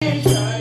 You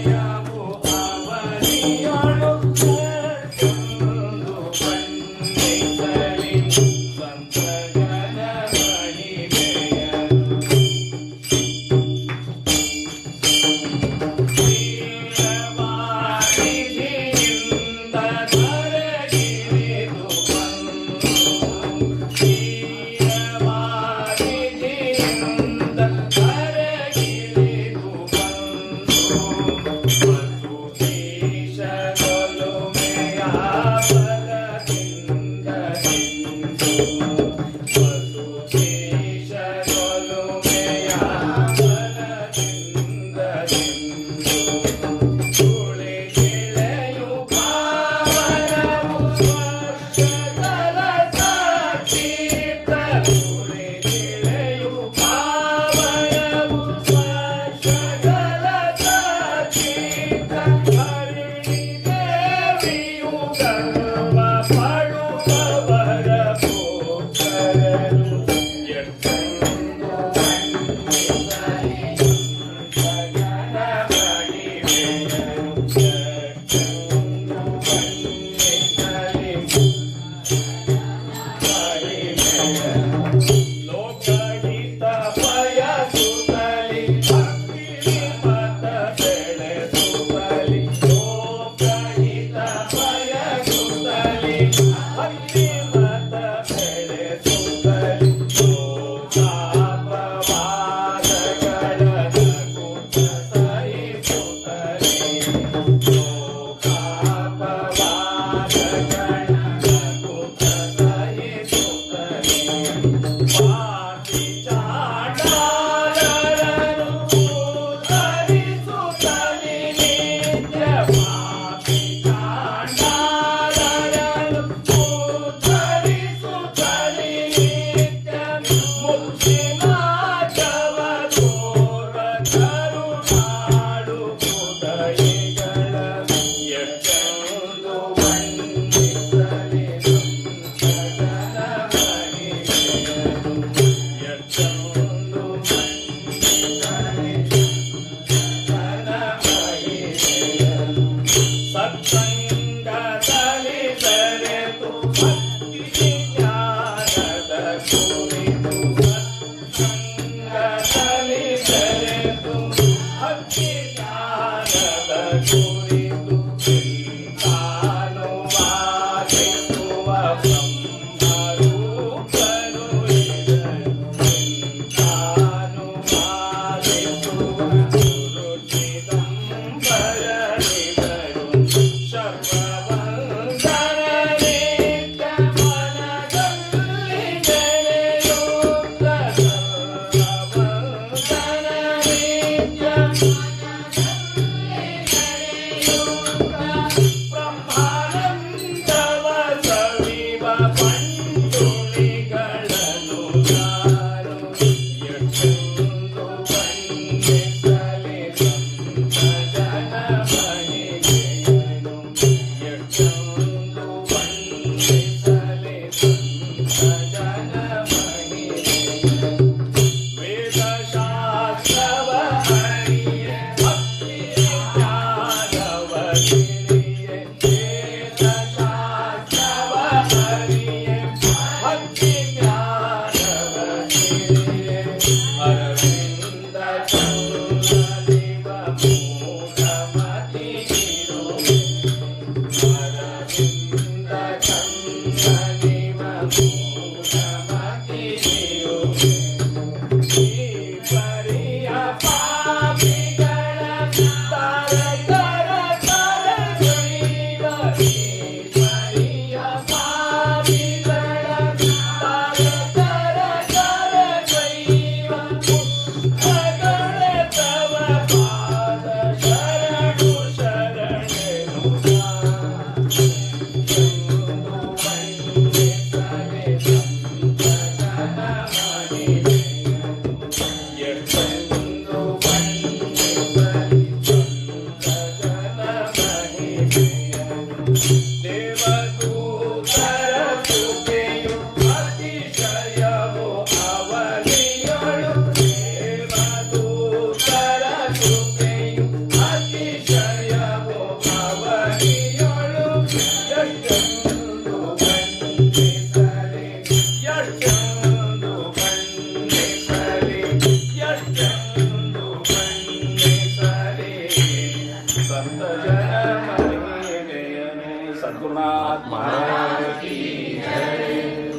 सद्गुरुनाथ महाराज की जय।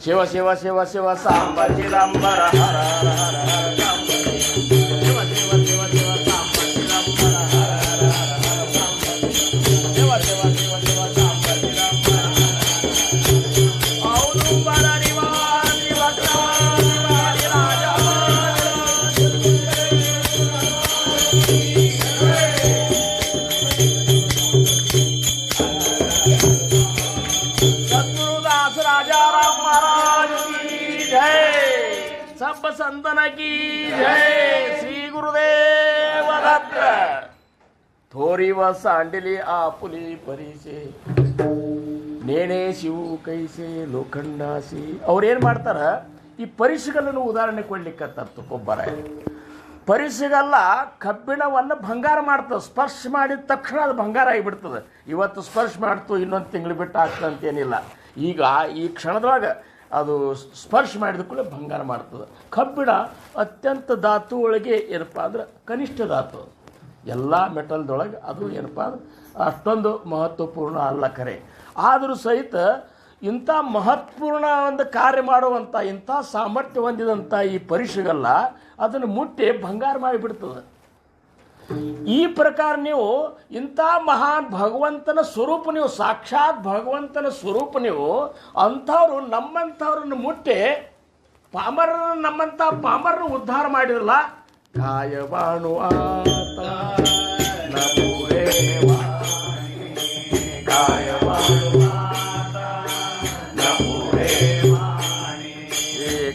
शिव शिव शिव शिव सांब चिदंबर हर हर हर हर सांब शिव शिव शिव शिव सांब चिदंबर हर हर हर हर सांब शिव शिव शिव शिव सांब चिदंबर औदुंबर निवासी वक्राधिवासी राजा सद्गुरुदास राजा राम महाराज की जय। सब संतन की जय। श्री गुरुदेव दत्त। थोरी व सांडली आपुली परीसे ನೇಣೆ ಶಿವು ಕೈಸೆ ಲೋಖಂಡಾಸಿ ಅವ್ರೇನು ಮಾಡ್ತಾರ ಈ ಪರಿಶುಗಲ್ಲನ್ನು ಉದಾಹರಣೆ ಕೊಡ್ಲಿಕ್ಕತ್ತಾರ ತುಕೊಬ್ಬರ. ಪರಿಶುಗಲ್ಲ ಕಬ್ಬಿಣವನ್ನು ಬಂಗಾರ ಮಾಡ್ತದೆ. ಸ್ಪರ್ಶ ಮಾಡಿದ ತಕ್ಷಣ ಅದು ಬಂಗಾರ ಆಗಿಬಿಡ್ತದೆ. ಇವತ್ತು ಸ್ಪರ್ಶ ಮಾಡ್ತು ಇನ್ನೊಂದು ತಿಂಗಳು ಬಿಟ್ಟು ಆಗ್ತಂತೇನಿಲ್ಲ. ಈಗ ಈ ಕ್ಷಣದೊಳಗೆ ಅದು ಸ್ಪರ್ಶ ಮಾಡಿದ ಕೂಡ ಬಂಗಾರ ಮಾಡ್ತದೆ. ಕಬ್ಬಿಣ ಅತ್ಯಂತ ಧಾತು ಒಳಗೆ ಏನಪ್ಪ ಅಂದ್ರೆ ಕನಿಷ್ಠ ಧಾತು. ಎಲ್ಲ ಮೆಟಲ್ದೊಳಗೆ ಅದು ಏನಪ್ಪ ಅಂದ್ರೆ ಅಷ್ಟೊಂದು ಮಹತ್ವಪೂರ್ಣ ಅಲ್ಲ ಖರೆ. ಆದರೂ ಸಹಿತ ಇಂಥ ಮಹತ್ವಪೂರ್ಣ ಒಂದು ಕಾರ್ಯ ಮಾಡುವಂಥ ಇಂಥ ಸಾಮರ್ಥ್ಯ ಹೊಂದಿದಂಥ ಈ ಪರಿಶುಗಲ್ಲ ಅದನ್ನು ಮುಟ್ಟಿ ಬಂಗಾರ ಮಾಡಿಬಿಡ್ತದೆ. ಈ ಪ್ರಕಾರ ನೀವು ಇಂಥ ಮಹಾನ್ ಭಗವಂತನ ಸ್ವರೂಪ, ನೀವು ಸಾಕ್ಷಾತ್ ಭಗವಂತನ ಸ್ವರೂಪ, ನೀವು ಅಂಥವ್ರು ನಮ್ಮಂಥವ್ರನ್ನು ಮುಟ್ಟಿ ನಮ್ಮಂಥ ಪಾಮರನ್ನು ಉದ್ಧಾರ ಮಾಡಿರಲ್ಲ. ಕಾಯವಾಣು ಆತ ನಮೂರೇ ಕಾಯವಾಣು ಆತ ನಮೂರೇ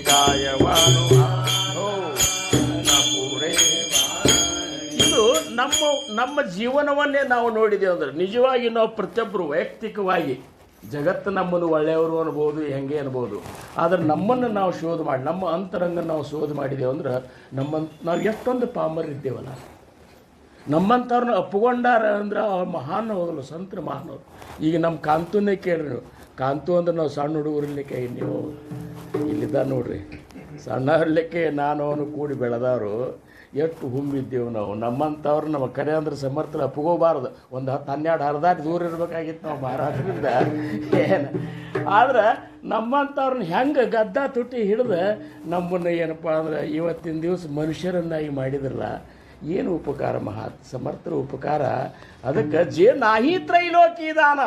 ಕಾಯವಾಣು ನಮೂರೇ. ಇದು ನಮ್ಮ ಜೀವನವನ್ನೇ ನಾವು ನೋಡಿದ್ದೇವೆ ಅಂದ್ರೆ ನಿಜವಾಗಿ ನಾವು ಪ್ರತಿಯೊಬ್ಬರು ವೈಯಕ್ತಿಕವಾಗಿ ಜಗತ್ತು ನಮ್ಮನ್ನು ಒಳ್ಳೆಯವರು ಅನ್ಬೋದು, ಹೆಂಗೆ ಅನ್ಬೋದು. ಆದರೆ ನಮ್ಮನ್ನು ನಾವು ಶೋಧ ಮಾಡಿ ನಮ್ಮ ಅಂತರಂಗ ನಾವು ಶೋಧ ಮಾಡಿದ್ದೇವೆ ಅಂದ್ರೆ ನಾವು ಎಷ್ಟೊಂದು ಪಾಮರಿದ್ದೇವಲ್ಲ. ನಮ್ಮಂಥವ್ರನ್ನ ಅಪ್ಪಗೊಂಡಾರ ಅಂದ್ರೆ ಮಹಾನ್ ಹೋಗಲ್ಲ, ಸಂತರ ಮಹಾನವ್ರು. ಈಗ ನಮ್ಮ ಕಾಂತುನೇ ಕೇಳ್ರಿ ನೀವು. ಕಾಂತು ಅಂದ್ರೆ ನಾವು ಸಣ್ಣ ಹುಡುಗರಿರ್ಲಿಕ್ಕೆ ನೀವು ಇಲ್ಲಿದ್ದ ನೋಡ್ರಿ, ಸಣ್ಣ ಇರಲಿಕ್ಕೆ ನಾನು ಅವನು ಕೂಡಿ ಬೆಳೆದವರು ಎಷ್ಟು ಹುಮ್ಮಿದ್ದೇವೆ ನಾವು. ನಮ್ಮಂಥವ್ರು ನಮ್ಮ ಕರೆ ಅಂದ್ರೆ ಸಮರ್ಥನ ಅಪ್ಪಗೋಬಾರ್ದು. ಒಂದು 10-12 ಹರಿದಾಟಿ ದೂರ ಇರಬೇಕಾಗಿತ್ತು ನಾವು ಮಹಾರಾಜರಿಂದ. ಏನು ಆದ್ರೆ ನಮ್ಮಂಥವ್ರನ್ನ ಹೆಂಗೆ ಗದ್ದ ತುಟಿ ಹಿಡಿದು ನಮ್ಮನ್ನು ಏನಪ್ಪ ಅಂದ್ರೆ ಇವತ್ತಿನ ದಿವಸ ಮನುಷ್ಯರನ್ನಾಗಿ ಮಾಡಿದ್ರಲ್ಲ, ಏನು ಉಪಕಾರ ಸಮರ್ಥರ ಉಪಕಾರ. ಅದಕ್ಕೆ ನಾಹಿ ತ್ರೈಲೋಕಿ ದಾನ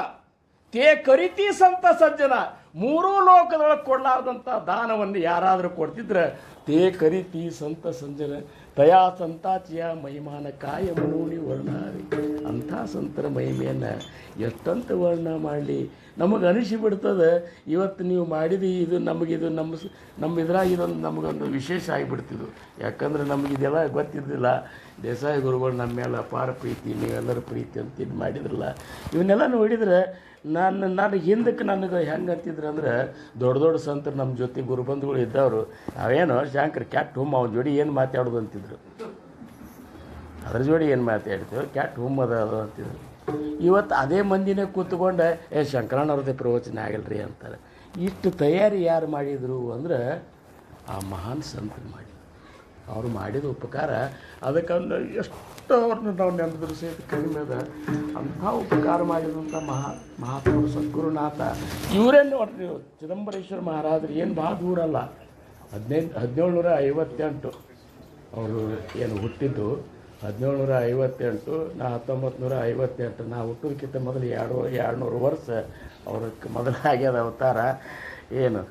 ತೇ ಕರಿತಿ ಸಂತ ಸಜ್ಜನ. 3 ಲೋಕದೊಳಗೆ ಕೊಡಲಾರ್ದಂಥ ದಾನವನ್ನು ಯಾರಾದರೂ ಕೊಡ್ತಿದ್ರೆ ತೇ ಕರಿತಿ ಸಂತ ಸಂಜನ ತಯಾ ಸಂತಾಚಿಯ ಮಹಿಮಾನ ಕಾಯ ಮನೋಣಿ ವರ್ಣಾರಿ. ಅಂಥ ಸಂತರ ಮಹಿಮೆಯನ್ನು ಎಷ್ಟಂತ ವರ್ಣ ಮಾಡಲಿ ನಮಗೆ ಅನಿಸಿಬಿಡ್ತದೆ. ಇವತ್ತು ನೀವು ಮಾಡಿದ ಇದು ನಮಗಿದು ನಮ್ಮ ಇದ್ರಾಗ ಇದೊಂದು ನಮಗೊಂದು ವಿಶೇಷ ಆಗಿಬಿಡ್ತಿದ್ದು. ಯಾಕಂದ್ರೆ ನಮಗಿದೆಲ್ಲ ಗೊತ್ತಿದ್ದಿಲ್ಲ. ದೇಸಾಯಿ ಗುರುಗಳು ನಮ್ಮ ಮೇಲೆ ಅಪಾರ ಪ್ರೀತಿ, ನೀವೆಲ್ಲರ ಪ್ರೀತಿ ಅಂತ ಇದು ಮಾಡಿದ್ರಲ್ಲ. ಇವನ್ನೆಲ್ಲ ನೋಡಿದ್ರೆ ನಾನು ಹಿಂದಕ್ಕೆ ನನಗೆ ಹೆಂಗೆ ಅಂತಿದ್ರು ಅಂದ್ರೆ ದೊಡ್ಡ ದೊಡ್ಡ ಸಂತರು ನಮ್ಮ ಜೊತೆ ಗುರುಬಂಧುಗಳು ಇದ್ದವರು ಅವೇನೋ ಶಾಂಕರ್ ಕ್ಯಾಟ್ ಹುಮ್ಮ ಅವನ ಜೋಡಿ ಏನು ಮಾತಾಡೋದು ಅಂತಿದ್ರು. ಅದ್ರ ಜೋಡಿ ಏನು ಮಾತಾಡ್ತೀವಿ ಕ್ಯಾಟ್ ಹುಮ್ಮ ಅದು ಅಂತಿದ್ರು. ಇವತ್ತು ಅದೇ ಮಂದಿನೇ ಕೂತ್ಕೊಂಡು ಶಂಕರಣ್ಣವ್ರದ್ದೇ ಪ್ರವಚನ ಆಗಲ್ರಿ ಅಂತಾರೆ. ಇಷ್ಟು ತಯಾರಿ ಯಾರು ಮಾಡಿದರು ಅಂದ್ರೆ ಆ ಮಹಾನ್ ಸಂತರು ಮಾಡಿದರು. ಅವರು ಮಾಡಿದ ಉಪಕಾರ ಅದಕ್ಕೊಂದು ಎಷ್ಟು ಅವ್ರನ್ನ ನಾವು ನೆನೆದ್ರು ಸಹಿತ ಕಡಿಮೆ ಅದ. ಅಂಥ ಉಪಕಾರ ಮಾಡಿದಂಥ ಮಹಾತ್ಮರು ಸದ್ಗುರುನಾಥ ಇವರೇ ನೋಡ್ರಿ ನೀವು. ಚಿದಂಬರೇಶ್ವರ ಮಹಾರಾಜರು ಏನು ಭಾಳ ದೂರ ಅಲ್ಲ, 1758 ಅವರು ಏನು ಹುಟ್ಟಿದ್ದು 1758. 1958 ನಾ ಹುಟ್ಟೋದಕ್ಕಿಂತ ಮೊದಲು 200 ವರ್ಷ ಅವ್ರಕ್ಕೆ ಮೊದಲು ಆಗ್ಯದ ಅವತಾರ. ಏನು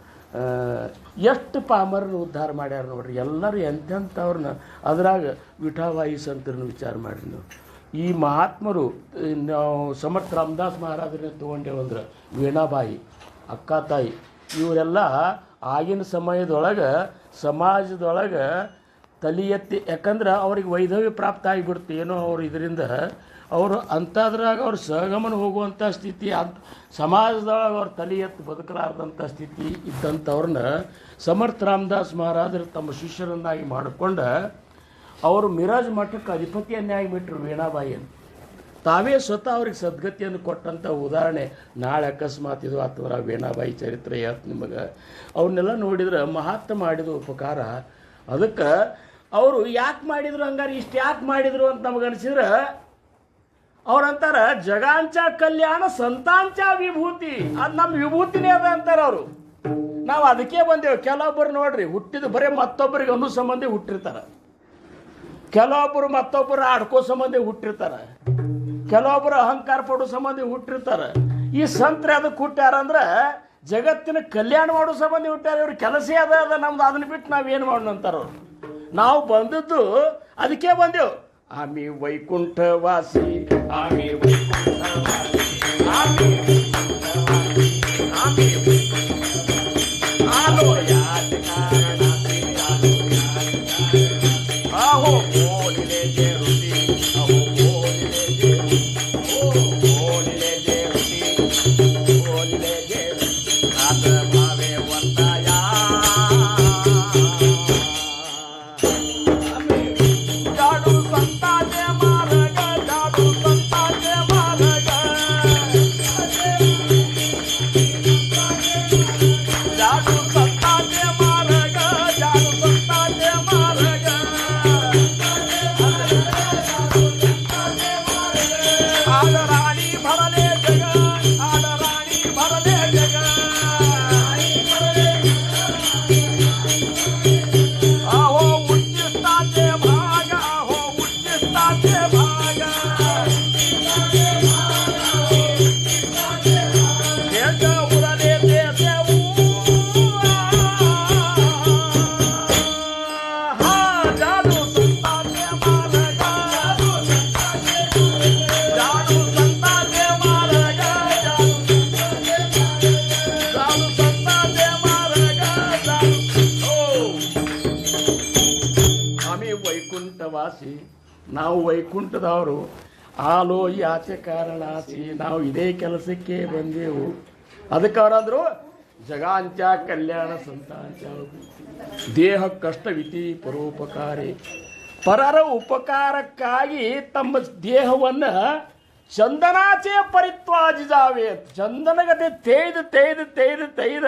ಎಷ್ಟು ಪಾಮರನ್ನು ಉದ್ಧಾರ ಮಾಡ್ಯಾರ ನೋಡ್ರಿ. ಎಲ್ಲರೂ ಎಂಥವ್ರನ್ನ ಅದ್ರಾಗ ವಿಠಾಬಾಯಿ ಸಂತರನ್ನು ವಿಚಾರ ಮಾಡಿರಿ ನೀವು. ಈ ಮಹಾತ್ಮರು ನಾವು ಸಮರ್ಥ ರಾಮದಾಸ್ ಮಹಾರಾಜರನ್ನ ತೊಗೊಂಡೇವಂದ್ರೆ ವೀಣಾಬಾಯಿ, ಅಕ್ಕ ತಾಯಿ ಇವರೆಲ್ಲ ಆಗಿನ ಸಮಯದೊಳಗೆ ಸಮಾಜದೊಳಗೆ ತಲೆ ಎತ್ತಿ, ಯಾಕಂದ್ರೆ ಅವ್ರಿಗೆ ವೈಧವ್ಯ ಪ್ರಾಪ್ತ ಆಗಿಬಿಡ್ತು ಏನೋ ಅವ್ರು ಇದರಿಂದ. ಅವರು ಅಂಥದ್ರಾಗ ಅವ್ರು ಸಹಗಮನ ಹೋಗುವಂಥ ಸ್ಥಿತಿ, ಸಮಾಜದೊಳಗೆ ಅವ್ರು ತಲೆ ಎತ್ತು ಬದುಕಲಾರ್ದಂಥ ಸ್ಥಿತಿ ಇದ್ದಂಥವ್ರನ್ನ ಸಮರ್ಥ ರಾಮದಾಸ್ ಮಹಾರಾಜರು ತಮ್ಮ ಶಿಷ್ಯರನ್ನಾಗಿ ಮಾಡಿಕೊಂಡು ಅವರು ಮಿರಾಜ್ ಮಠಕ್ಕೆ ಅಧಿಪತಿಯನ್ನಾಗಿ ಬಿಟ್ಟರು ವೀಣಾಬಾಯಿಯನ್ನು. ತಾವೇ ಸ್ವತಃ ಅವ್ರಿಗೆ ಸದ್ಗತಿಯನ್ನು ಕೊಟ್ಟಂಥ ಉದಾಹರಣೆ ನಾಳೆ ಅಕಸ್ಮಾತ್ ಇದು ಅಥವಾ ವೀಣಾಬಾಯಿ ಚರಿತ್ರೆ ಯಾತ್ ನಿಮಗೆ. ಅವನ್ನೆಲ್ಲ ನೋಡಿದ್ರೆ ಮಹಾತ್ಮ ಮಾಡಿದ ಉಪಕಾರ. ಅದಕ್ಕೆ ಅವರು ಯಾಕೆ ಮಾಡಿದರು ಹಂಗಾರೆ, ಇಷ್ಟು ಯಾಕೆ ಮಾಡಿದರು ಅಂತ ನಮಗೆ ಅನಿಸಿದ್ರೆ ಅವ್ರಂತಾರ ಜಗಾಂಚ ಕಲ್ಯಾಣ ಸಂತಾಂಚ ವಿಭೂತಿ, ಅದು ನಮ್ಮ ವಿಭೂತಿನೇ ಅದ ಅಂತಾರ ಅವರು. ನಾವು ಅದಕ್ಕೆ ಬಂದೇವು. ಕೆಲವೊಬ್ಬರು ನೋಡ್ರಿ ಹುಟ್ಟಿದ ಬರೀ ಮತ್ತೊಬ್ಬರಿಗೆ ಅನ್ನೋ ಸಂಬಂಧಿ ಹುಟ್ಟಿರ್ತಾರ, ಕೆಲವೊಬ್ಬರು ಮತ್ತೊಬ್ಬರು ಆಡ್ಕೋ ಸಂಬಂಧಿ ಹುಟ್ಟಿರ್ತಾರ, ಕೆಲವೊಬ್ಬರು ಅಹಂಕಾರ ಪಡೋ ಸಂಬಂಧಿ ಹುಟ್ಟಿರ್ತಾರ. ಈ ಸಂತ್ರೆ ಅದಕ್ಕೆ ಹುಟ್ಟ್ಯಾರಂದ್ರೆ ಜಗತ್ತಿನ ಕಲ್ಯಾಣ ಮಾಡೋ ಸಂಬಂಧಿ ಹುಟ್ಟ್ಯಾರ. ಇವ್ರ ಕೆಲಸ ಅದ ನಮ್ದು, ಅದನ್ನ ಬಿಟ್ಟು ನಾವೇನು ಮಾಡೋಣ ಅಂತಾರವ್ರು. ನಾವು ಬಂದದ್ದು ಅದಕ್ಕೆ ಬಂದೆವು. ಆಮಿ ವೈಕುಂಠವಾಸಿ, ಆಮಿ ವೈಕುಂಠವಾಸಿ, ಆಮಿ ಆಮಿ ಆಲೋ ಯಾತ ಕಾರಣ ಆಹೋ ಓಡಿಲೆ ಜೇರುತಿ, ಅಹೋ ಓಡಿಲೆ ಜೇರುತಿ, ಓಡಿಲೆ ಜೇರುತಿ, ಓಡಿಲೆ ಜೇರುತಿ, ಆತ ಭಾವೆ ಒತ್ತಾಯ ಜಾಡು ಸಂತಾಜೆ ಮಾರಗ, ಜಾಡು ಸಂತಾಜೆ ಮಾರಗ, ಜಾಡು ಸಂತಾಜೆ ಮಾರಗ, ಜಾಡು ಸಂತಾಜೆ ಮಾರಗ, ಆಡರಾಣಿ ಭರಲೆ ಜಗ, ಆಡರಾಣಿ ಭರಲೆ ಜಗ, ಆಹೋ ಉಚ್ಚಿಸ್ತಾಚೆ ಭಾಗ, ಆಹೋ ಉಚ್ಚಿಸ್ತಾಚೆ ಭಾಗ, ದೇಶ ಉರಲೆ ದೇಶವು ಹಾ ಜಾಡು ಸಂತಾಚೆ ಮಾರಗ, ಜಾಡು ಸಂತಾಚೆ ಮಾರಗ, ಜಾಡು ಸಂತಾಚೆ ಮಾರಗ, ಜಾಡು ಆಮಿ ವೈಕುಂಠವಾಸಿ, ನಾವು ವೈಕುಂಠದವರು. ಆಲೋ ಯಾಚೆ ಕಾರಣಾಸಿ, ನಾವು ಇದೇ ಕೆಲಸಕ್ಕೆ ಬಂದೆವು. ಅದಕ್ಕೆ ಅವರಂದ್ರು ಜಗಾಂಚ ಕಲ್ಯಾಣ ಸಂತಾಂಚ ದೇಹ ಕಷ್ಟವಿತಿ ಪರೋಪಕಾರಿ. ಪರರ ಉಪಕಾರಕ್ಕಾಗಿ ತಮ್ಮ ದೇಹವನ್ನು ಚಂದನಾಚೆ ಪರಿತ್ವಾಜಿಜಾವೆ, ಚಂದನಗತೆ ತೇಯ್ದು ತೇಯ್ದು ತೇಯ್ದು ತೇಯ್ದ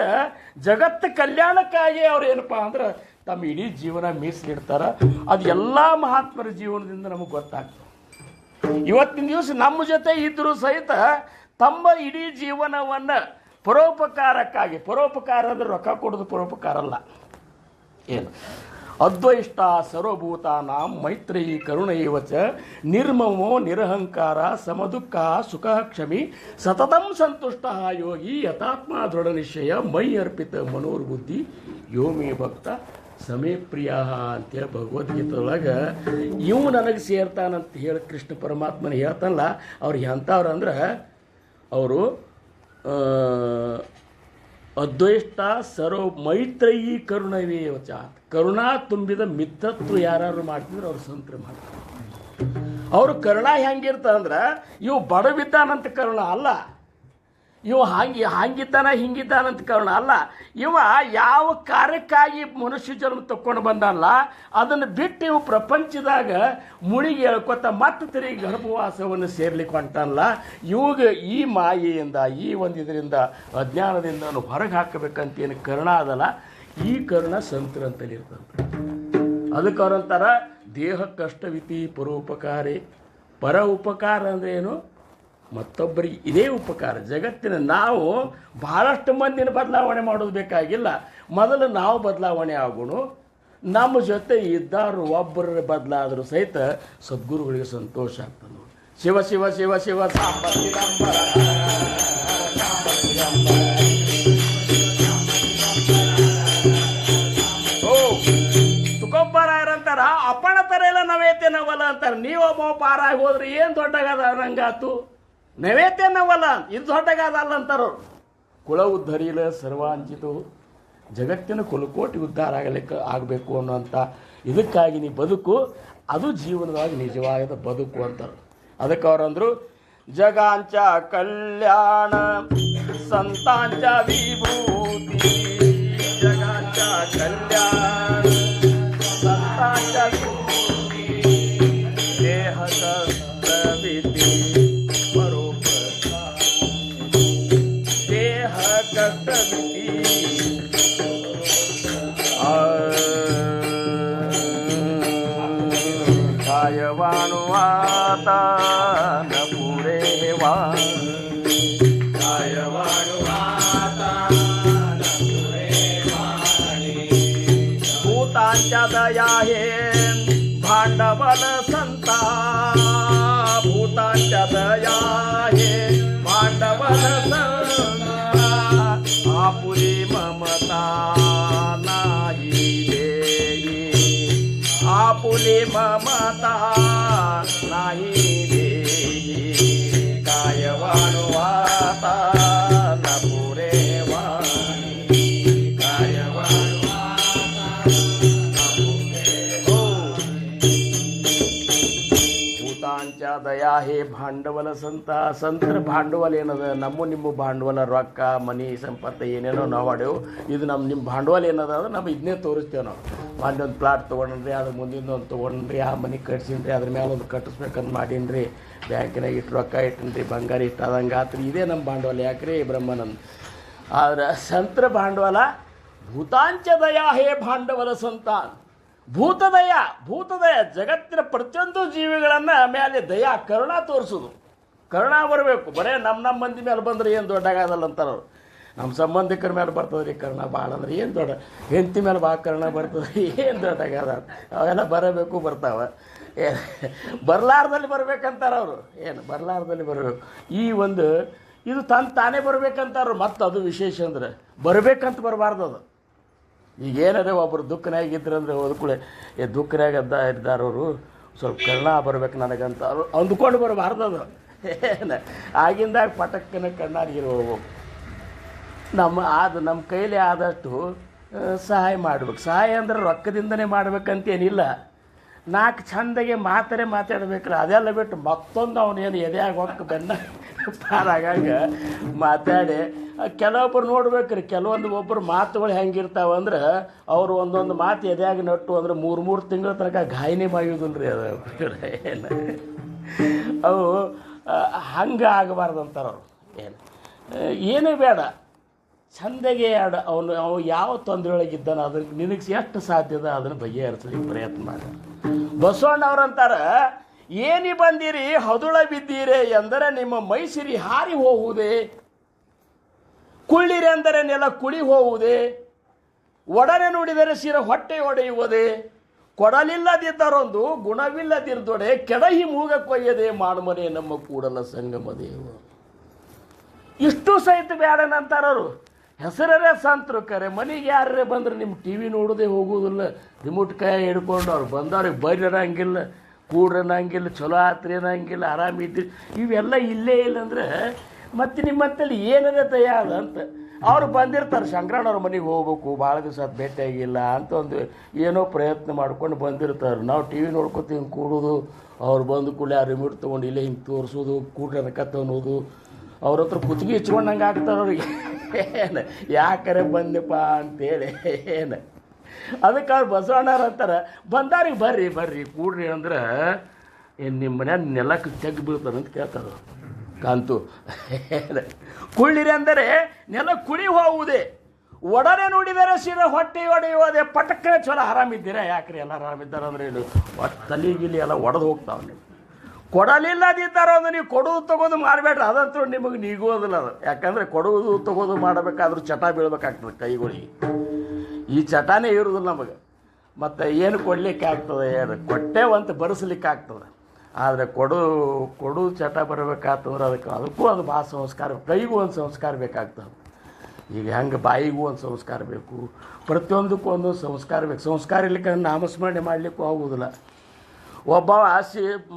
ಜಗತ್ತು ಕಲ್ಯಾಣಕ್ಕಾಗಿ ಅವ್ರು ಏನಪ್ಪ ಅಂದ್ರೆ ತಮ್ಮ ಇಡೀ ಜೀವನ ಮೀಸಲಿಡ್ತಾರೆ. ಅದು ಎಲ್ಲ ಮಹಾತ್ಮರ ಜೀವನದಿಂದ ನಮಗೆ ಗೊತ್ತಾಗ್ತದೆ. ಇವತ್ತಿನ ದಿವಸ ನಮ್ಮ ಜೊತೆ ಇದ್ದರೂ ಸಹಿತ ತಮ್ಮ ಇಡೀ ಜೀವನವನ್ನು ಪರೋಪಕಾರಕ್ಕಾಗಿ, ಪರೋಪಕಾರ ಅಂದ್ರೆ ರೊಕ್ಕ ಕೊಡೋದು ಪರೋಪಕಾರ ಅಲ್ಲ, ಏನು ಅದ್ವೈಷ್ಟ ಸರ್ವಭೂತಾನಾಂ ಮೈತ್ರೇಯಿ ಕರುಣೈವ ಚ ನಿರ್ಮಮೋ ನಿರಹಂಕಾರ ಸಮದುಃಖ ಸುಖ ಕ್ಷಮಿ ಸತತಂ ಸಂತುಷ್ಟ ಯೋಗಿ ಯಥಾತ್ಮ ದೃಢ ನಿಶ್ಚಯ ಮೈ ಅರ್ಪಿತ ಮನೋರ್ಬುದ್ಧಿ ಯೋ ಮೇ ಭಕ್ತ ಸಮೇ ಪ್ರಿಯ ಅಂತೇಳಿ ಭಗವದ್ಗೀತದೊಳಗೆ ಇವು ನನಗೆ ಸೇರ್ತಾನಂತ ಹೇಳಿ ಕೃಷ್ಣ ಪರಮಾತ್ಮನ ಹೇಳ್ತಾನಲ್ಲ. ಅವ್ರು ಎಂಥವ್ರು ಅಂದ್ರೆ ಅವರು ಅದ್ವೈಷ್ಟ ಸರ್ವ ಮೈತ್ರೇಯಿ ಕರುಣವೇ ವಚ, ಕರುಣಾ ತುಂಬಿದ ಮಿತ್ರತ್ವ ಯಾರು ಮಾಡ್ತಿದ್ರು ಅವ್ರು ಸಂತರ ಮಾಡ್ತಾರೆ. ಅವರು ಕರುಣ ಹೆಂಗಿರ್ತಂದ್ರೆ ಇವು ಬಡವಿದ್ದಾನಂತ ಕರುಣ ಅಲ್ಲ, ಇವ ಹಾಗಿದ್ದಾನ ಹಿಂಗಿದ್ದಾನಂತ ಕಾರಣ ಅಲ್ಲ. ಇವ ಯಾವ ಕಾರ್ಯಕ್ಕಾಗಿ ಮನುಷ್ಯ ಜನ್ಮ ತಕ್ಕೊಂಡು ಬಂದಲ್ಲ ಅದನ್ನು ಬಿಟ್ಟು ಇವು ಪ್ರಪಂಚದಾಗ ಮುಳಿಗೆ ಹೇಳ್ಕೊತ ಮತ್ತೆ ತಿರುಗಿ ಗರ್ಭವಾಸವನ್ನು ಸೇರ್ಲಿಕ್ಕೆ ಹೊಂಟಲ್ಲ. ಇವಾಗ ಈ ಮಾಯೆಯಿಂದ ಈ ಒಂದು ಇದರಿಂದ ಅಜ್ಞಾನದಿಂದ ಹೊರಗೆ ಹಾಕಬೇಕಂತೇನು ಕರುಣ ಅದಲ್ಲ, ಈ ಕರುಣ ಸಂತರ ಅಂತಲೇ ಇರ್ತಂತ. ಅದಕ್ಕೆ ಅವ್ರಂತಾರ ದೇಹ ಕಷ್ಟವಿತಿ ಪರೋಪಕಾರಿ. ಪರ ಉಪಕಾರ ಅಂದರೆ ಏನು? ಮತ್ತೊಬ್ಬರಿಗೆ ಇದೇ ಉಪಕಾರ. ಜಗತ್ತಿನ ನಾವು ಬಹಳಷ್ಟು ಮಂದಿನ ಬದಲಾವಣೆ ಮಾಡೋದು ಬೇಕಾಗಿಲ್ಲ, ಮೊದಲು ನಾವು ಬದಲಾವಣೆ ಆಗೋಣ. ನಮ್ಮ ಜೊತೆ ಇದ್ದಾರು ಒಬ್ಬರ ಬದಲಾದರೂ ಸಹಿತ ಸದ್ಗುರುಗಳಿಗೆ ಸಂತೋಷ ಆಗ್ತದೆ. ಶಿವ ಶಿವ ಶಿವ ಶಿವ ಸಾಂಬ ಚಿದಂಬರ ತುಕೊಂಬರಾಯರಂತಾರ ಅಪ್ಪಣ ಥರ ಎಲ್ಲ ನವೇತೆ ನವಲ್ಲ ಅಂತಾರೆ. ನೀವೊಬ್ಬ ಪಾರಾಗಿ ಹೋದ್ರೆ ಏನು ದೊಡ್ಡಗದ ನಂಗಾತು, ನೈವೇದ್ಯ ನವಲ್ಲ ಇದು ದೊಡ್ಡಗಾದಲ್ಲ ಅಂತಾರವ್ರು. ಕುಲ ಉದ್ಧರಿಲ ಸರ್ವಾಂಚಿತು, ಜಗತ್ತಿನ ಕುಲಕೋಟಿ ಉದ್ಧಾರ ಆಗಬೇಕು ಅನ್ನೋಂಥ ಇದಕ್ಕಾಗಿ ನೀ ಬದುಕು, ಅದು ಜೀವನವಾಗಿ ನಿಜವಾದ ಬದುಕು ಅಂತಾರೆ. ಅದಕ್ಕೆ ಅವರಂದರು ಜಗಾಂಚ ಕಲ್ಯಾಣ ಸಂತಾಂಚ ವಿಭೂತಿ, ಜಗಾಂಚ ಕಲ್ಯಾಣ ಸಂತಾಂಚ ವಿಭೂತಿ, ದೇಹ ಕಷ್ಟವಿತಿ ದೇಹ ಕಷ್ಟವಿತಿ ಕಾಯವಾನುವಾ ನ ಪುರೇವಾ भूतांच्या दया हे भांडवल संता भूतांच्या दया हे भांडवल संता आपुली ममता नाही देई आपुली ममता नाही देई काय वाणवाता न पुरेवा काय ಭೂತಾಂಚ ದಯಾ ಹೇ ಭಾಂಡವಲ ಸಂತರ ಭಾಂಡವಲ ಏನದ ನಿಮ್ಮ ಭಾಂಡವಲ ರೊಕ್ಕ ಮನಿ ಸಂಪತ್ತು ಏನೇನೋ ನಾವು ಮಾಡೇವು ಇದು ನಿಮ್ಮ ಭಾಂಡವಲ ಏನದ ಅಂದ್ರೆ ನಾವು ಇದನ್ನೇ ತೋರಿಸ್ತೇವೆ ನಾವು ಒಂದು ಪ್ಲಾಟ್ ತೊಗೊಂಡ್ರಿ ಅದ್ರ ಮುಂದಿನ ಒಂದು ತೊಗೊಂಡ್ರಿ ಆ ಮನೆ ಕಟ್ಸಿನ್ರಿ ಅದ್ರ ಮೇಲೆ ಒಂದು ಕಟ್ಟಿಸ್ಬೇಕಂತ ಮಾಡೀನಿ ಬ್ಯಾಂಕಿನಾಗ ಇಟ್ಟು ರೊಕ್ಕ ಇಟ್ಟಿನ್ರಿ ಬಂಗಾರ ಇಟ್ಟು ಅದಂಗೆ ಆತ್ರಿ ಇದೇ ನಮ್ಮ ಭಾಂಡವಲ ಯಾಕ್ರಿ ಬ್ರಹ್ಮಾನಂದ ಆದ್ರೆ ಸಂತರ ಭಾಂಡವಲ ಭೂತಾಂಚ ದಯಾ ಹೇ ಭಾಂಡವಲ ಸಂತಾನ ಭೂತದಯ ಜಗತ್ತಿನ ಪ್ರತಿಯೊಂದು ಜೀವಿಗಳನ್ನು ಮೇಲೆ ದಯಾ ಕರುಣಾ ತೋರಿಸೋದು ಕರುಣಾ ಬರಬೇಕು ಬರೇ ನಮ್ಮ ಮಂದಿ ಮೇಲೆ ಬಂದ್ರೆ ಏನು ದೊಡ್ಡಾಗಲ್ಲ ಅಂತಾರವ್ರು ನಮ್ಮ ಸಂಬಂಧಿಕರ ಮೇಲೆ ಬರ್ತದೆ ರೀ ಕರುಣಾ ಭಾಳ ಅಂದ್ರೆ ಏನು ದೊಡ್ಡ ಹೆಂಡತಿ ಮೇಲೆ ಭಾಳ ಕರುಣಾ ಬರ್ತದೆ ಏನು ದೊಡ್ಡಾಗದ ಅವೆಲ್ಲ ಬರಬೇಕು ಬರ್ತಾವೆ ಬರ್ಲಾರ್ದಲ್ಲಿ ಬರ್ಬೇಕಂತಾರ ಅವರು ಏನು ಬರ್ಲಾರ್ದಲ್ಲಿ ಬರಬೇಕು ಈ ಒಂದು ಇದು ತಾನೇ ಬರ್ಬೇಕಂತಾರ ಮತ್ತು ಅದು ವಿಶೇಷ ಅಂದ್ರೆ ಬರಬೇಕಂತ ಬರಬಾರ್ದು ಅದು ಈಗೇನಾರೆ ಒಬ್ಬರು ದುಃಖನಾಗಿದ್ರಂದ್ರೆ ಹೋದ್ಕೂಳೆ ದುಃಖನಾಗ ಇದ್ದಾರವರು ಸ್ವಲ್ಪ ಕರುಣಾ ಬರ್ಬೇಕು ನನಗಂತ ಅವರು ಅಂದ್ಕೊಂಡು ಬರಬಾರ್ದದು ಏನು ಆಗಿಂದಾಗ ಪಟಕ್ಕನ ಕಣ್ಣಾಗಿರೋ ಹೋಗ್ಬೇಕು ನಮ್ಮ ಕೈಲಿ ಆದಷ್ಟು ಸಹಾಯ ಮಾಡ್ಬೇಕು ಸಹಾಯ ಅಂದ್ರೆ ರೊಕ್ಕದಿಂದನೇ ಮಾಡ್ಬೇಕಂತೇನಿಲ್ಲ ನಾಲ್ಕು ಚಂದಾಗೆ ಮಾತಾಡಬೇಕಲ್ಲ ಅದೆಲ್ಲ ಬಿಟ್ಟು ಮತ್ತೊಂದು ಅವನೇನು ಎದೆಯಾಗ ಹೊಕ್ಕ ಬೆನ್ನ ಪಾರಾಗಂಗೆ ಮಾತಾಡಿ ಕೆಲವೊಬ್ಬರು ನೋಡ್ಬೇಕ್ರಿ ಒಬ್ಬರು ಮಾತುಗಳು ಹೆಂಗಿರ್ತಾವೆ ಅಂದ್ರೆ ಅವರು ಒಂದೊಂದು ಮಾತು ಎದೆಯಾಗಿ ನಟ್ಟು ಅಂದ್ರೆ ಮೂರು ತಿಂಗಳ ತನಕ ಗಾಯನೇ ಬಾಯೋದಿಲ್ಲ ರೀ ಅದು ಏನು ಅವು ಹಂಗೆ ಆಗಬಾರ್ದು ಅಂತಾರೆ ಅವರು ಏನೂ ಬೇಡ ಚಂದಗೆ ಅವು ಯಾವ ತೊಂದರೆಯೊಳಗಿದ್ದಾನೆ ಅದಕ್ಕೆ ನಿನಗೆ ಎಷ್ಟು ಸಾಧ್ಯದ ಅದನ್ನು ಬಗೆಹರಿಸಲಿಕ್ಕೆ ಪ್ರಯತ್ನ ಮಾಡಿ ಬಸವಣ್ಣವ್ರಂತಾರೆ ಏನಿ ಬಂದಿರಿ ಹದುಳ ಬಿದ್ದೀರಿ ಎಂದರೆ ನಿಮ್ಮ ಮೈಸಿರಿ ಹಾರಿ ಹೋಗುವುದೇ ಕುಳ್ಳಿರಿ ಅಂದರೆ ನೆಲ ಕುಳಿ ಹೋಗುವುದೇ ಒಡನೆ ನುಡಿದರೆ ಶಿರ ಹೊಟ್ಟೆ ಒಡೆಯುವುದೇ ಕೊಡಲಿಲ್ಲದಿದ್ದರೊಂದು ಗುಣವಿಲ್ಲದಿರ್ದೊಡೆ ಕೆಡಹಿ ಮೂಗ ಕೊಯ್ಯದೆ ಮಾಡುಮನೆ ನಮ್ಮ ಕೂಡಲ ಸಂಗಮ ದೇವ ಇಷ್ಟು ಸಹಿತ ಬೇಡನಂತಾರವರು ಹೆಸರೇ ಸಂತರು ಕರೆ ಮನೆಗೆ ಯಾರೇ ಬಂದ್ರೆ ನಿಮ್ಮ ಟಿ ವಿ ನೋಡೋದೇ ಹೋಗೋದಿಲ್ಲ ರಿಮೋಟ್ ಕೈ ಹಿಡ್ಕೊಂಡು ಅವ್ರು ಬಂದವ್ರಿಗೆ ಬರ್ರಿ ಅನ್ನಂಗಿಲ್ಲ ಕೂಡ್ರಿ ಅನ್ನಂಗಿಲ್ಲ ಚಲೋ ಆತ್ರಿ ಅನ್ನಂಗಿಲ್ಲ ಆರಾಮಿದ್ರಿ ಇವೆಲ್ಲ ಇಲ್ಲೇ ಇಲ್ಲಂದ್ರೆ ಮತ್ತು ನಿಮ್ಮಂತಲ್ಲಿ ಏನಾರ ತಯಾರ ಅಂತ ಅವ್ರು ಬಂದಿರ್ತಾರೆ ಶಂಕರಣ್ಣವ್ರ ಮನೆಗೆ ಹೋಗ್ಬೇಕು ಭಾಳ ದಿವಸ ಅದು ಭೇಟಿಯಾಗಿಲ್ಲ ಅಂತ ಒಂದು ಏನೋ ಪ್ರಯತ್ನ ಮಾಡ್ಕೊಂಡು ಬಂದಿರ್ತಾರೆ ನಾವು ಟಿ ವಿ ನೋಡ್ಕೊತೀವಿ ಹಿಂಗೆ ಕೂಡೋದು ಅವ್ರು ಬಂದು ಕೂಡಲೇ ಆ ರಿಮೋಟ್ ತೊಗೊಂಡು ಇಲ್ಲೇ ಹಿಂಗೆ ತೋರಿಸೋದು ಕೂಡ್ರಿ ಅನ್ನಕತ್ತ ಅನ್ನೋದು ಅವ್ರ ಹತ್ರ ಕುತ್ತಿಗೆ ಇಚ್ಕೊಂಡಂಗೆ ಆಗ್ತಾರೆ ಅವ್ರಿಗೆ ಏನು ಯಾಕರೆ ಬಂದೆಪ್ಪ ಅಂತೇಳಿ ಏನು ಅದಕ್ಕೆ ಅವ್ರು ಬಸವಣ್ಣವ್ರು ಅಂತಾರೆ ಬಂದಾರಿಗೆ ಬರ್ರಿ ಕೂಡ್ರಿ ಅಂದ್ರೆ ಏನು ನಿಮ್ಮ ಮನ್ಯಾಗ ನೆಲಕ್ಕೆ ತೆಗ್ದು ಬೀಳ್ತಾರೆ ಅಂತ ಕೇಳ್ತಾರೆ ಕಾಂತು ಕುಳ್ಳಿರಿ ಅಂದರೆ ನೆಲ ಕುಳಿ ಹೋಗುವುದೇ ಒಡನೆ ನುಡಿದರೆ ಶಿರ ಹೊಟ್ಟೆ ಒಡೆಯುವುದೇ ಪಟಕ್ಕನೆ ಚಲೋ ಆರಾಮಿದ್ದೀರಾ ಯಾಕ್ರಿ ಎಲ್ಲ ಆರಾಮಿದ್ದಾರೆ ಅಂದ್ರೆ ಏನು ತಲೆಗಿಲಿ ಎಲ್ಲ ಒಡೆದು ಹೋಗ್ತಾವೆ ನೀವು ಕೊಡಲಿಲ್ಲದಿದ್ದಾರೋ ಅಂದ್ರೆ ನೀವು ಕೊಡೋದು ತೊಗೋದು ಮಾಡಬೇಡ್ರಿ ಅದಂತೂ ನಿಮಗೆ ನೀಗೋದಿಲ್ಲ ಅದು ಯಾಕಂದರೆ ಕೊಡುವುದು ತೊಗೋದು ಮಾಡಬೇಕಾದ್ರೂ ಚಟ ಬೀಳ್ಬೇಕಾಗ್ತದೆ ಕೈಗಳಿಗೆ ಈ ಚಟನೇ ಇರೋದಿಲ್ಲ ನಮಗೆ ಮತ್ತು ಏನು ಕೊಡಲಿಕ್ಕೆ ಆಗ್ತದೆ ಏನು ಕೊಟ್ಟೇವಂತ ಬರೆಸ್ಲಿಕ್ಕೆ ಆಗ್ತದೆ ಆದರೆ ಕೊಡು ಚಟ ಬರಬೇಕಾಗ್ತಂದ್ರೆ ಅದಕ್ಕೂ ಅದು ಭಾಳ ಸಂಸ್ಕಾರ ಕೈಗೂ ಒಂದು ಸಂಸ್ಕಾರ ಬೇಕಾಗ್ತದೆ ಈಗ ಹೆಂಗೆ ಬಾಯಿಗೂ ಒಂದು ಸಂಸ್ಕಾರ ಬೇಕು ಪ್ರತಿಯೊಂದಕ್ಕೂ ಒಂದೊಂದು ಸಂಸ್ಕಾರ ಬೇಕು ಸಂಸ್ಕಾರ ಇರ್ಲಿಕ್ಕೆ ನಾಮಸ್ಮರಣೆ ಮಾಡಲಿಕ್ಕೂ ಆಗೋದಿಲ್ಲ ಒಬ್ಬ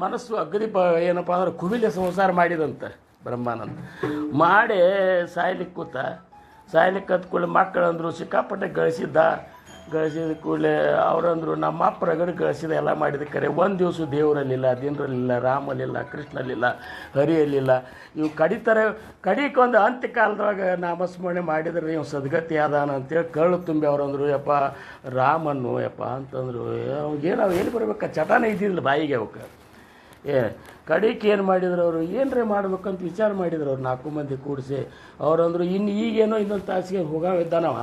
ಮನಸ್ಸು ಅಗದಿ ಏನಪ್ಪ ಅಂದ್ರೆ ಕುವಿಲೆ ಸಂಸಾರ ಮಾಡಿದಂತೆ ಬ್ರಹ್ಮಾನಂದ ಮಾಡಿ ಸಾಯ್ಲಿಕ್ಕೆ ಕತ್ ಕೂಡಲೇ ಮಕ್ಕಳಂದ್ರು ಸಿಕ್ಕಾಪಟ್ಟೆ ಗಳಿಸಿದ ಕೂಡಲೇ ಅವರಂದ್ರು ನಮ್ಮ ಅಪ್ಪ ರಗಡೆ ಗಳಿಸಿದ ಎಲ್ಲ ಮಾಡಿದ ಕರೆ ಒಂದು ದಿವಸ ದೇವರಲ್ಲಿಲ್ಲ ದಿನರಲ್ಲಿಲ್ಲ ರಾಮಲ್ಲಿಲ್ಲ ಕೃಷ್ಣಲ್ಲಿಲ್ಲ ಹರಿಯಲ್ಲಿಲ್ಲ ಇವು ಕಡಿಕೊಂದು ಅಂತ್ಯಕಾಲದೊಳಗೆ ನಾಮಸ್ಮರಣೆ ಮಾಡಿದ್ರೆ ನೀವು ಸದ್ಗತಿ ಆದಾನ ಅಂತೇಳಿ ಕಳ್ಳು ತುಂಬಿ ಅವರಂದ್ರು ಯಪ್ಪ ರಾಮನ್ನು ಯಪ್ಪ ಅಂತಂದ್ರು ಅವಾಗೇನು ಅವು ಎಲ್ಲಿ ಬರ್ಬೇಕು ಚಟನೇ ಇದ್ದಿಲ್ಲ ಬಾಯಿಗೆ ಅವಕ್ಕೆ ಕಡಿಕೆ ಏನು ಮಾಡಿದ್ರು ಅವರು, ಏನರೇ ಮಾಡ್ಬೇಕಂತ ವಿಚಾರ ಮಾಡಿದ್ರು ಅವ್ರು 4 ಮಂದಿ ಕೂಡಿಸಿ. ಅವ್ರಂದ್ರು ಇನ್ನು ಈಗೇನೋ ಇನ್ನೊಂದು ತಾಸಿಗೆ ಹೋಗಿದ್ದಾನವ,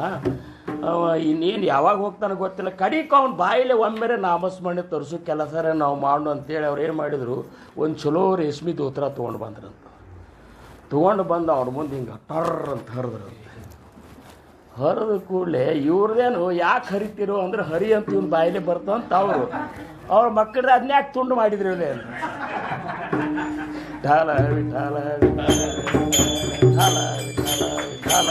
ಅವ ಇನ್ನೇನು ಯಾವಾಗ ಹೋಗ್ತಾನೆ ಗೊತ್ತಿಲ್ಲ. ಕಡಿಕೆ ಅವ್ನು ಬಾಯಿಲೆ ಒಮ್ಮೆರೆ ನಾಮಸ್ಮರಣೆ ತರಿಸೋ ಕೆಲಸರೇ ನಾವು ಮಾಡು ಅಂತೇಳಿ ಅವ್ರು ಏನು ಮಾಡಿದರು, ಒಂದು ಚಲೋ ರೇಷ್ಮೆ ದೋತ್ರ ತೊಗೊಂಡು ಬಂದ್ರಂತ. ತೊಗೊಂಡು ಬಂದು ಅವ್ರ ಮುಂದೆ ಹಿಂಗೆ ಟರ್ರ್ ಅಂತ ಹರಿದ್ರು. ಹರಿದ ಕೂಡಲೇ ಇವ್ರದೇನು ಯಾಕೆ ಹರಿತಿರೋ ಅಂದ್ರೆ ಹರಿ ಅಂತ ಇವ್ನ ಬಾಯಿಲೆ ಬರ್ತಾವಂತ ಅವ್ರ ಮಕ್ಕಳ ಅದನ್ನ ಯಾಕೆ ತುಂಡು ಮಾಡಿದ್ರು ಇವರೇ ಠಾಲ ವಿಠಾಲ ಠಾಲ ವಿಠಾಲ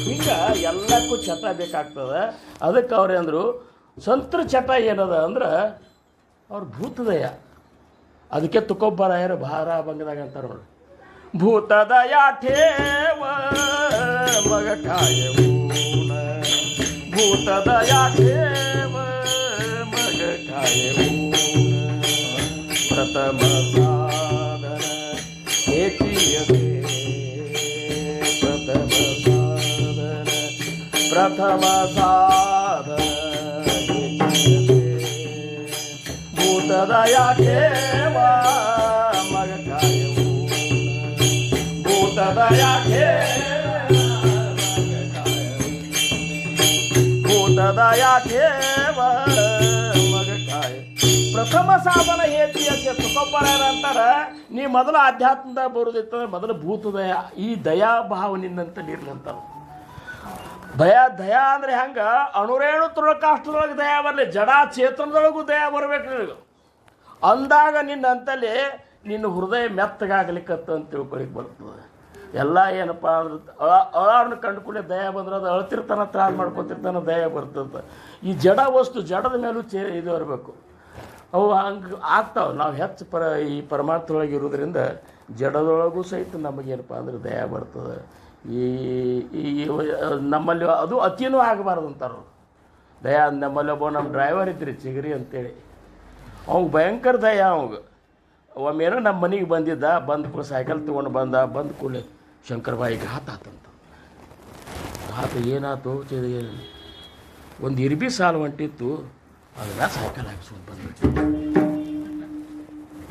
ಹಿಂಗೆ ಎಲ್ಲಕ್ಕೂ ಚಟ ಬೇಕಾಗ್ತದೆ. ಅದಕ್ಕೆ ಅವ್ರು ಅಂದರು ಸಂತರ ಚಟ ಏನದ ಅಂದ್ರೆ ಅವ್ರ ಭೂತದಯ. ಅದಕ್ಕೆ ತುಕೋಬ್ಬರಾಯರು ಭಾರ ಭಂಗದಾಗ ಅಂತಾರೆ ನೋಡಿ, ಭೂತದಯ ಠೇವ ಮಗ ಕಾಯವೂನ, ಭೂತದಯ ಠೇವ ಮಗ ಕಾಯವೂನ, ಪ್ರಥಮ ಸಾಧನ ಹೇಚಿಯತೆ, ಪ್ರಥಮ ಸಾಧನ ಹೇಚಿಯತೆ, ಭೂತದಯ ಠೇವ ಮಗ ಕಾಯವೂನ, ಭೂತದಯ ಭೂತದಯ ಠೇವ ಮಗ ಕಾಯ. ಪ್ರಥಮ ಸಾಧನ ಹೇತಿ ಅಂತ ತುಕೋಬ್ಬರಾಯರು ಅಂತಾರೆ, ನೀ ಮೊದಲು ಆಧ್ಯಾತ್ಮದಾಗ ಬರೋದಿತ್ತಂದ್ರೆ ಮೊದಲು ಭೂತದಯ, ಈ ದಯಾಭಾವನಿಂದಂತ ನಿರ್ಲಂತ. ದಯಾ ಅಂದ್ರೆ ಹೆಂಗೆ, ಅಣುರೇಣು ತೃಣಕಾಷ್ಟದೊಳಗೆ ದಯಾ ಬರಲಿ, ಜಡ ಚೇತನದೊಳಗೂ ದಯಾ ಬರ್ಬೇಕು ನಿನಗೆ. ಅಂದಾಗ ನಿನ್ನಂತಲ್ಲಿ ನಿನ್ನ ಹೃದಯ ಮೆತ್ತಗಾಗಲಿಕ್ಕತ್ತ ಅಂತ ತಿಳ್ಕೊಳಿಕ್ಕೆ ಬರ್ತದೆ. ಎಲ್ಲ ಏನಪ್ಪ ಅಂದ್ರೆ ಅಳಾರನ್ನ ಕಂಡುಕೊಂಡೆ ದಯ ಬಂದ್ರೆ ಅದು ಅಳ್ತಿರ್ತಾನೆ, ತ್ರಾಸ ಮಾಡ್ಕೊತಿರ್ತಾನೆ, ದಯ ಬರ್ತದೆ. ಈ ಜಡ ವಸ್ತು ಜಡದ ಮೇಲೂ ಇದು ಇರಬೇಕು. ಅವು ಹಂಗೆ ಆಗ್ತಾವೆ. ನಾವು ಹೆಚ್ಚು ಈ ಪರಮಾರ್ಥದೊಳಗೆ ಇರೋದ್ರಿಂದ ಜಡದೊಳಗೂ ಸಹಿತ ನಮಗೇನಪ್ಪ ಅಂದ್ರೆ ದಯ ಬರ್ತದೆ. ಈ ನಮ್ಮಲ್ಲಿ ಅದು ಅತಿನೂ ಆಗಬಾರ್ದು ಅಂತಾರೆ ದಯ. ನಮ್ಮಲ್ಲಿ ಒಬ್ಬ ನಮ್ಮ ಡ್ರೈವರ್ ಇದ್ರಿ ಚಿಗರಿ ಅಂತೇಳಿ, ಅವ್ಗೆ ಭಯಂಕರ ದಯ. ಅವಾಗ ಒಮ್ಮೇನೋ ನಮ್ಮ ಮನೆಗೆ ಬಂದಿದ್ದ, ಬಂದು ಸೈಕಲ್ ತೊಗೊಂಡು ಬಂದ ಕೂಡಲೇ ಶಂಕರಬಾಯಿಗೆ ಆತಂತ. ಏನಾಯ್ತು, ಒಂದು ಇರ್ಬಿ ಸಾಲು ಹೊಂಟಿತ್ತು, ಅದನ್ನ ಸೈಕಲ್ ಹಾಕ್ಸ್ಕೊಂಡು ಬಂದ್ಬಿಟ್ಟು.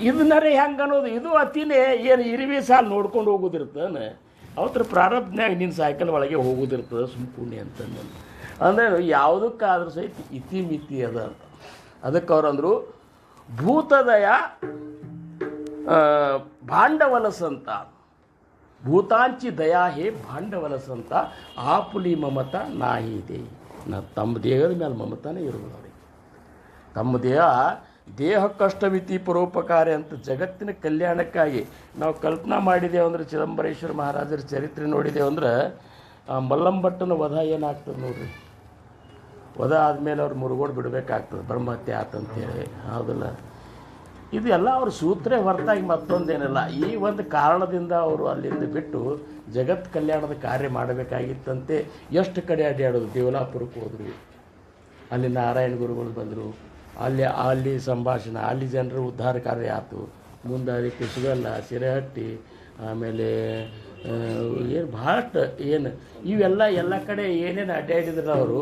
ಇದನ್ನರೇ ಹೆಂಗೆ ಅನ್ನೋದು, ಇದು ಅತಿನೇ. ಏನು ಇರ್ಬಿ ಸಾಲು ನೋಡ್ಕೊಂಡು ಹೋಗೋದಿರ್ತಾನೆ, ಅವತ್ರ ಪ್ರಾರಬ್ಧನ್ಯಾಗ ನಿನ್ನ ಸೈಕಲ್ ಒಳಗೆ ಹೋಗೋದಿರ್ತದೆ ಸುಂಪುಣ್ಯ ಅಂತಂದು. ಅಂದರೆ ಯಾವುದಕ್ಕಾದ್ರೂ ಸಹಿತ ಇತಿಮಿತಿ ಅದ ಅಂತ. ಅದಕ್ಕೆ ಅವ್ರಂದರು ಭೂತದಯ ಭಾಂಡವಲಸಂತ, ಭೂತಾಂಚಿ ದಯಾ ಹೇ ಭಾಂಡವಲಸಂತ, ಆಪುಲಿ ಮಮತ ನಾಹಿದೆ. ತಮ್ಮ ದೇಹದ ಮೇಲೆ ಮಮತಾನೇ ಇರೋದು ಅವರಿಗೆ. ತಮ್ಮ ದೇಹಕ್ಕಷ್ಟವಿತಿ ಪರೋಪಕಾರಿ ಅಂತ ಜಗತ್ತಿನ ಕಲ್ಯಾಣಕ್ಕಾಗಿ ನಾವು ಕಲ್ಪನಾ ಮಾಡಿದೆವು ಅಂದ್ರೆ, ಚಿದಂಬರೇಶ್ವರ ಮಹಾರಾಜರ ಚರಿತ್ರೆ ನೋಡಿದೆವು ಅಂದ್ರೆ, ಮಲ್ಲಂಭಟ್ಟನ ವಧ ಏನಾಗ್ತದೆ ನೋಡ್ರಿ. ವಧ ಆದಮೇಲೆ ಅವ್ರು ಮುರುಗೋಡು ಬಿಡಬೇಕಾಗ್ತದೆ, ಬ್ರಹ್ಮಹತ್ಯೆ ಆತಂತೇಳಿ. ಹೌದಲ್ಲ, ಇದು ಎಲ್ಲ ಅವ್ರ ಸೂತ್ರ ಹೊರತಾಗಿ ಮತ್ತೊಂದೇನಿಲ್ಲ. ಈ ಒಂದು ಕಾರಣದಿಂದ ಅವರು ಅಲ್ಲಿಂದ ಬಿಟ್ಟು ಜಗತ್ ಕಲ್ಯಾಣದ ಕಾರ್ಯ ಮಾಡಬೇಕಾಗಿತ್ತಂತೆ. ಎಷ್ಟು ಕಡೆ ಅಡ್ಡಾಡೋದು, ದೇವಲಾಪುರಕ್ಕೆ ಹೋದರು, ಅಲ್ಲಿ ನಾರಾಯಣ ಗುರುಗಳು ಬಂದರು, ಅಲ್ಲಿ ಸಂಭಾಷಣೆ, ಅಲ್ಲಿ ಜನರ ಉದ್ಧಾರ ಕಾರ್ಯ ಆಯಿತು. ಮುಂದೆ ಅಲ್ಲಿ ಕುಸುಗಲ್ಲ, ಸಿರೆಹಟ್ಟಿ, ಆಮೇಲೆ ಏನು ಭಾಳಷ್ಟು ಇವೆಲ್ಲ ಕಡೆ ಏನೇನು ಅಡ್ಡಾಡಿದ್ರು ಅವರು.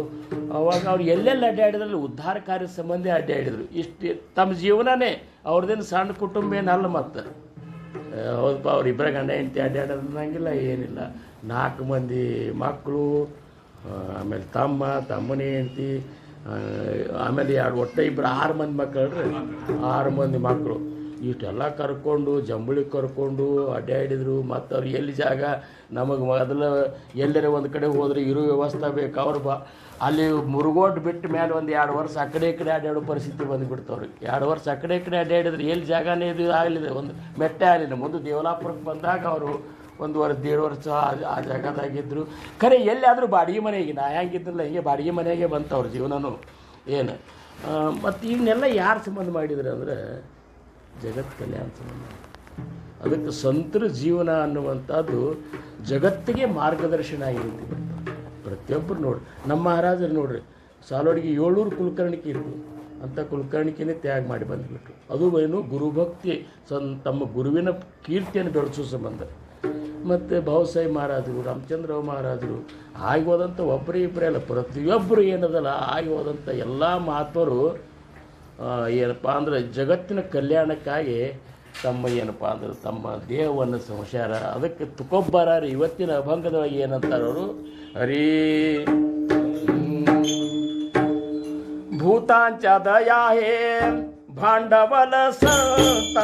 ಅವಾಗ ಅವ್ರು ಎಲ್ಲೆಲ್ಲಿ ಅಡ್ಡಾಡಿದ್ರಲ್ಲಿ ಉದ್ಧಾರ ಕಾರ್ಯ ಸಂಬಂಧ ಅಡ್ಡಾಡಿದರು. ಇಷ್ಟು ತಮ್ಮ ಜೀವನನೇ ಅವ್ರದ್ದೇನು ಸಣ್ಣ ಕುಟುಂಬ ಏನಲ್ಲ. ಮತ್ತು ಹೌದಪ್ಪ, ಅವ್ರಿಬ್ಬರ ಗಂಡ ಹೆಂಡತಿ ಅಡ್ಡಾಡೋದಂಗಿಲ್ಲ, ಏನಿಲ್ಲ. 4 ಮಂದಿ ಮಕ್ಕಳು, ಆಮೇಲೆ ತಮ್ಮನೇ ಹೆಂಡತಿ, ಆಮೇಲೆ ಒಟ್ಟು 6 ಮಂದಿ ಮಕ್ಕಳು ರೀ. 6 ಮಂದಿ ಮಕ್ಕಳು ಇಷ್ಟೆಲ್ಲ ಕರ್ಕೊಂಡು ಜಂಬುಳಿಗೆ ಕರ್ಕೊಂಡು ಅಡ್ಡಾಡಿದ್ರು. ಮತ್ತು ಅವ್ರು ಎಲ್ಲಿ ಜಾಗ ನಮಗೆ ಮೊದಲು ಎಲ್ಲರ ಒಂದು ಕಡೆ ಹೋದ್ರೆ ಇರೋ ವ್ಯವಸ್ಥೆ ಬೇಕು. ಅವ್ರು ಅಲ್ಲಿ ಮುರುಗೋಡು ಬಿಟ್ಟ ಮೇಲೆ ಒಂದು 2 ವರ್ಷ ಆ ಕಡೆ ಈ ಕಡೆ ಅಡ್ಡಾಡೋ ಪರಿಸ್ಥಿತಿ ಬಂದುಬಿಡ್ತವ್ರಿಗೆ. 2 ವರ್ಷ ಆ ಕಡೆ ಈ ಕಡೆ ಅಡ್ಡಾಡಿದ್ರೆ ಎಲ್ಲಿ ಜಾಗನೇ ಇದು ಆಗಲಿದೆ, ಒಂದು ಮೆಟ್ಟೆ ಆಗಲಿಲ್ಲ. ಮುಂದೆ ದೇವಲಾಪುರಕ್ಕೆ ಬಂದಾಗ ಅವರು 1 ವರ್ಷ 1.5 ವರ್ಷ ಆ ಜಾಗದಾಗಿದ್ದರು. ಖರೆ ಎಲ್ಲಿಯಾದರೂ ಬಾಡಿಗೆ ಮನೆಗೆ, ನಾ ಹೆಂಗಿದ್ದಿಲ್ಲ ಹಿಂಗೆ ಬಾಡಿಗೆ ಮನೆಗೆ ಬಂತು ಅವ್ರ ಜೀವನನೂ. ಏನು ಮತ್ತು ಇವನ್ನೆಲ್ಲ ಯಾರು ಸಂಬಂಧ ಮಾಡಿದ್ರು ಅಂದರೆ ಜಗತ್ ಕಲ್ಯಾಣ ಸಂಬಂಧ. ಅದಕ್ಕೆ ಸಂತರ ಜೀವನ ಅನ್ನುವಂಥದ್ದು ಜಗತ್ತಿಗೆ ಮಾರ್ಗದರ್ಶನ ಆಗಿರುತ್ತೆ. ಪ್ರತಿಯೊಬ್ಬರು ನೋಡ್ರಿ, ನಮ್ಮ ಮಹಾರಾಜರು ನೋಡ್ರಿ, ಸಾಲೋಡಿಗೆ 700 ಕುಲಕರ್ಣಿಕೆ ಇತ್ತು. ಅಂಥ ಕುಲಕರ್ಣಿಕೆನೇ ತ್ಯಾಗ ಮಾಡಿ ಬಂದುಬಿಟ್ರು. ಅದು ಏನು ಗುರುಭಕ್ತಿ, ತಮ್ಮ ಗುರುವಿನ ಕೀರ್ತಿಯನ್ನು ಬೆಳೆಸೋ ಸಂಬಂಧ. ಮತ್ತು ಭಾವಸಾಹೇಬ್ ಮಹಾರಾಜರು, ರಾಮಚಂದ್ರರಾವ್ ಮಹಾರಾಜರು, ಆಗಿ ಹೋದಂಥ ಒಬ್ಬರೇ ಇಬ್ಬರೇ ಅಲ್ಲ, ಪ್ರತಿಯೊಬ್ಬರು ಏನದಲ್ಲ ಆಗಿ ಹೋದಂಥ ಎಲ್ಲ ಮಹಾತ್ಮರು ಏನಪ್ಪ ಅಂದ್ರೆ ಜಗತ್ತಿನ ಕಲ್ಯಾಣಕ್ಕಾಗಿ ತಮ್ಮ ಏನಪ್ಪ ಅಂದ್ರೆ ತಮ್ಮ ದೇಹವನ್ನು ಸಂಸಾರ ಅದಕ್ಕೆ ತುಕೊಬ್ಬರ ಇವತ್ತಿನ ಅಭಂಗದೊಳಗೆ ಏನಂತಾರೆ ಅವರು ಹರಿ ಭೂತಾಂಚ ದಯಾ ಹೇ ಭಾಂಡವಲ ಸಂತ